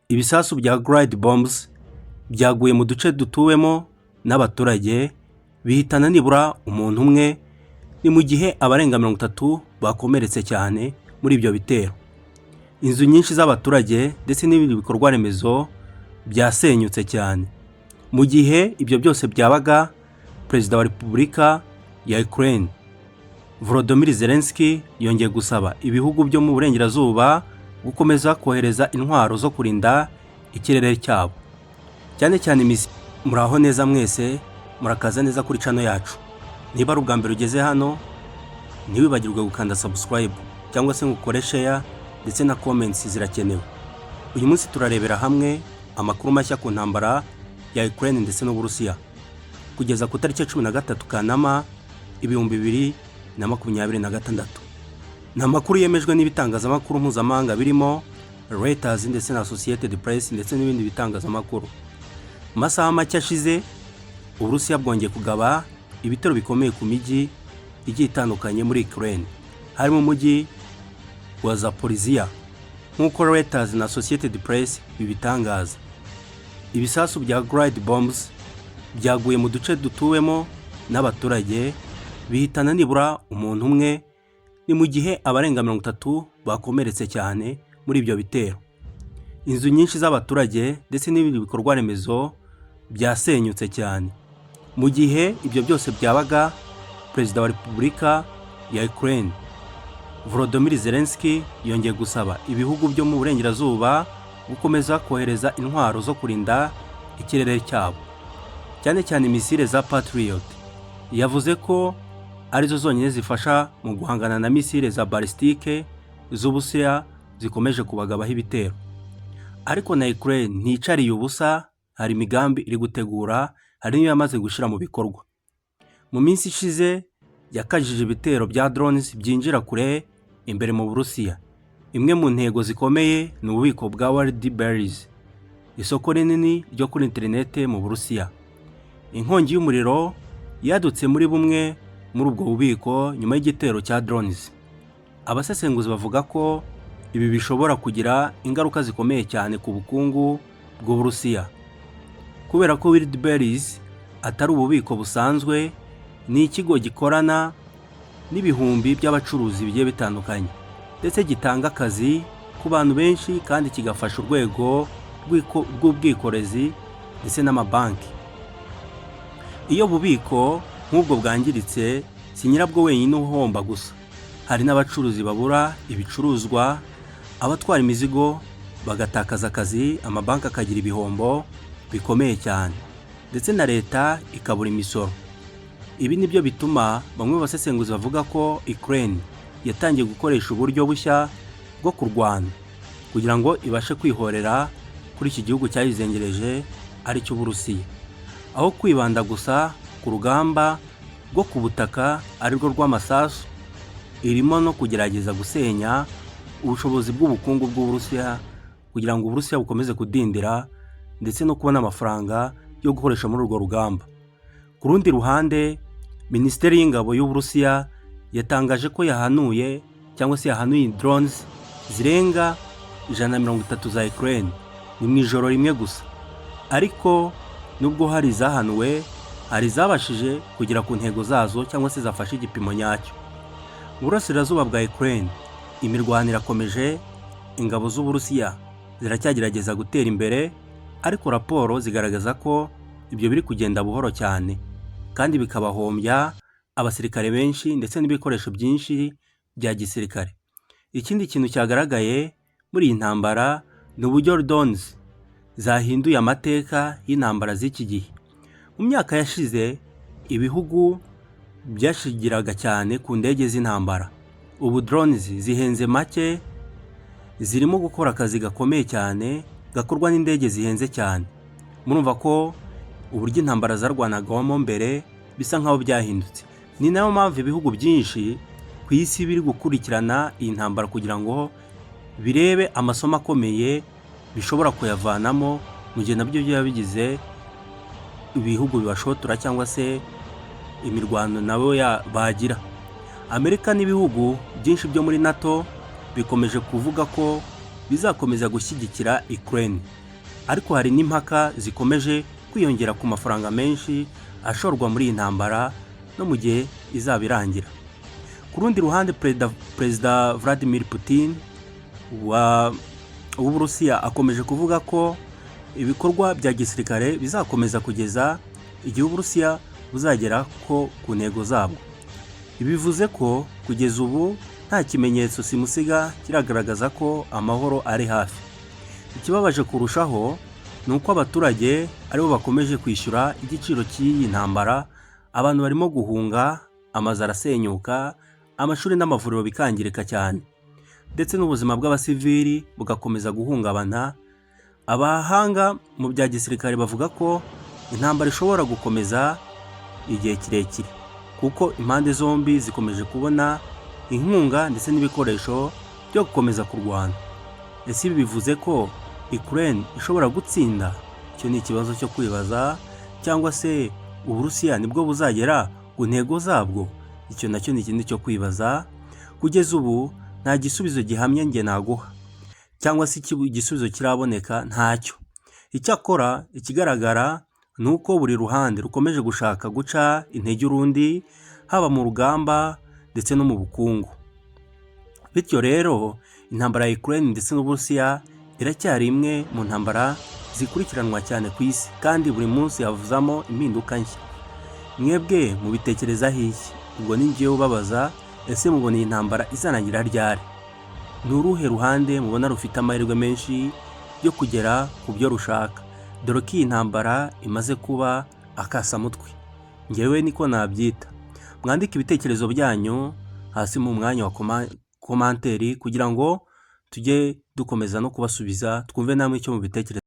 Ibisasu bya Glide bombs byaguye mu duce dutuwemo n'abaturage bihitana nibura umuntu umwe, ni mu gihe abarenga 30 bakomeretse cyane muri ibyo bitero. Inzu nyinshi z'abaturage ndetse n'ibindi bikorwa remezo byasenyutse cyane. Mu gihe ibyo byose byabaga, Perezida wa Repubulika ya Ukraine Volodymyr Zelensky yongeye gusaba ibihugu byo mu burengerazuba gukomeza kohereza intwaro zo kurinda ikirere cyabo, cyane cyane muraho neza mwese, murakaza neza kuri channel yacu. Niba ari ubwa mbere ugeze hano, ntiwibagirwe gukanda subscribe cyangwa se ngukore share ndetse na comments zirakenewe. Uyu munsi turarebera hamwe amakuru mashya ku ntambara ya Ukraine ndetse n'Uburusiya kugeza ku tariki 13 Kanama 2026. Namakuru yemejwe n'ibitangazamakuru mpuzamahanga birimo Reuters ndetse na Associated Press ndetse n'ibindi bitangazamakuru. Masaha make ashize, Uburusiya bwongeye kugaba ibitero bikomeye ku miji igiye itandukanye muri Ukraine, harimo umujyi wa Zaporizhia nk'uko Reuters na Associated Press bibitangaza. Ibisasu bya Glide bombs byaguye mu duce dutuwemo n'abaturage bihitana nibura umuntu umwe, ni mu gihe abarenga 30 bakomeretse cyane muri ibyo bitero. Inzu nyinshi z'abaturage ndetse n'ibindi bikorwa remezo byasenyutse cyane. Mu gihe ibyo byose byabaga, Perezida wa Repubulika ya Ukraine Volodymyr Zelensky yongeye gusaba ibihugu byo mu burengerazuba gukomeza kohereza intwaro zo kurinda ikirere cyabo, cyane cyane misile za Patriot. Yavuze ko arizo zonyine zifasha mu guhangana na misile za balistike z'Uburusiya zikomeje kubagabaho ibitero. Ariko na Ukraine nticariye ubusa, hari imigambi iri gutegura, hari niyo yamaze gushira mu bikorwa. Mu minsi ishize yakajije ibitero bya drones byinjira kure imbere mu Burusiya. Imwe mu ntego zikomeye ni ububiko bwa Wildberries, isoko rinini ryo kuri internet mu Burusiya. Inkongi y'umuriro yadutse muri bumwe muri ubwo bubiko nyuma y'igitero cya drones. Abasesenguzi bavuga ko ibi bishobora kugira ingaruka zikomeye cyane ku bukungu bw'Uburusiya, kubera ko Wildberries atari ububiko busanzwe, ni ikigo gikorana n'ibihumbi by'abacuruzi bigiye bitandukanye ndetse gitanga akazi ku bantu benshi, kandi kigafasha urwego rw'ubwikorezi ndetse n'amabanki. Iyo bubiko nk'ubwo bwangiritse, si nyirabwo wenyine uhomba gusa, hari n'abacuruzi babura ibicuruzwa, abatwara imizigo bagatakaza akazi, amabanki akagira ibihombo bikomeye cyane, ndetse na leta ikabura imisoro. Ibi nibyo bituma bamwe basesenguzi bavuga ko Ukraine yatangiye gukoresha uburyo bushya bwo kurwana kugira ngo ibashe kwihorera kuri iki gihugu cyayizengereje ari cyo Uburusiya, aho kwibanda gusa ku rugamba rwo ku butaka ari rwo rw'amasasu. Irimo no kugerageza gusenya ubushobozi bw'ubukungu bw'Uburusiya kugira ngo Uburusiya bukomeze kudindira ndetse no kubona amafaranga yo gukoresha muri urwo rugamba. Ku rundi ruhande, Minisiteri y'Ingabo y'Uburusiya yatangaje ko yahanuye drones zirenga 130 za Ukraine ni mu ijoro rimwe gusa. Ariko nubwo hari zahanuwe, hari zabashije kugera ku ntego zazo cyangwa se zafashe igipimo nyacyo. Mu burasirazuba bwa Ukraine imirwano irakomeje, ingabo z'Uburusiya ziracyagerageza gutera imbere, ariko raporo zigaragaza ko ibyo biri kugenda buhoro cyane, kandi bikabahombya abasirikare benshi ndetse n'ibikoresho byinshi bya gisirikare. Ikindi kintu cyagaragaye muri iyi ntambara ni uburyo drones zahinduye amateka y'intambara z'iki gihe. Mu myaka yashize, ibihugu byashigiraga cyane ku ndege z'intambara. Ubu drones zihenze make, zirimo gukora akazi gakomeye cyane gakorwa n'indege zihenze cyane. Murumva ko uburyo intambara zarwanagamo mbere bisa nkaho byahindutse. Ni nayo mpamvu ibihugu byinshi ku isi biri gukurikirana iyi ntambara kugira ngo birebe amasomo akomeye bishobora kuyavanamo mu gihe nabyo byaba bigize ibihugu bibashotora cyangwa se imirwano nabo bagira. Amerika n'ibihugu byinshi byo muri NATO bikomeje kuvuga ko bizakomeza gushyigikira Ukraine, ariko hari n'impaka zikomeje kwiyongera ku mafaranga menshi ashorwa muri iyi ntambara no mu gihe izaba irangira. Ku rundi ruhande, Perezida Vladimir Putin w'Uburusiya akomeje kuvuga ko ibikorwa bya gisirikare bizakomeza kugeza igihe Uburusiya buzagera ku ntego zabwo. Ibi bivuze ko kugeza ubu nta kimenyetso simusiga kiragaragaza ko amahoro ari hafi. Ikibabaje kurushaho ni uko abaturage aribo bakomeje kwishyura igiciro cy'iyi ntambara. Abantu barimo guhunga, amazu arasenyuka, amashuri n'amavuriro bikangirika cyane, ndetse n'ubuzima bw'abasivili bugakomeza guhungabana. Abahanga mu bya gisirikare bavuga ko intambara ishobora gukomeza igihe kirekire, kuko impande zombi zikomeje kubona inkunga ndetse n'ibikoresho byo gukomeza kurwana. Ese ibi bivuze ko Ukraine ishobora gutsinda? Icyo ni ikibazo cyo kwibaza. Cyangwa se Uburusiya nibwo buzagera ku ntego zabwo? Icyo nacyo ni ikindi cyo kwibaza. Kugeza ubu nta gisubizo gihamye nge naguha, cyangwa se igisubizo kiraboneka ntacyo. Icyakora ikigaragara ni uko buri ruhande rukomeje gushaka guca intege urundi, haba mu rugamba ndetse no mu bukungu. Bityo rero intambara ya Ukraine ndetse n'Uburusiya iracyari imwe mu ntambara zikurikiranwa cyane ku isi, kandi buri munsi havuzamo impinduka nshya. Mwebwe mubitekerezaho iki? Ubwo ni njyewe ubabaza, ese mubona iyi ntambara izanangira ryari? Ni uruhe ruhande mubona rufite amahirwe menshi yo kugera ku byo rushaka, dore ko iyi ntambara imaze kuba akasamutwe? Njyewe niko nabyita. Mwandike ibitekerezo byanyu hasi mu mwanya wa komanteri kugira ngo tujye dukomeza no kubasubiza, twumve namwe icyo mubitekereza.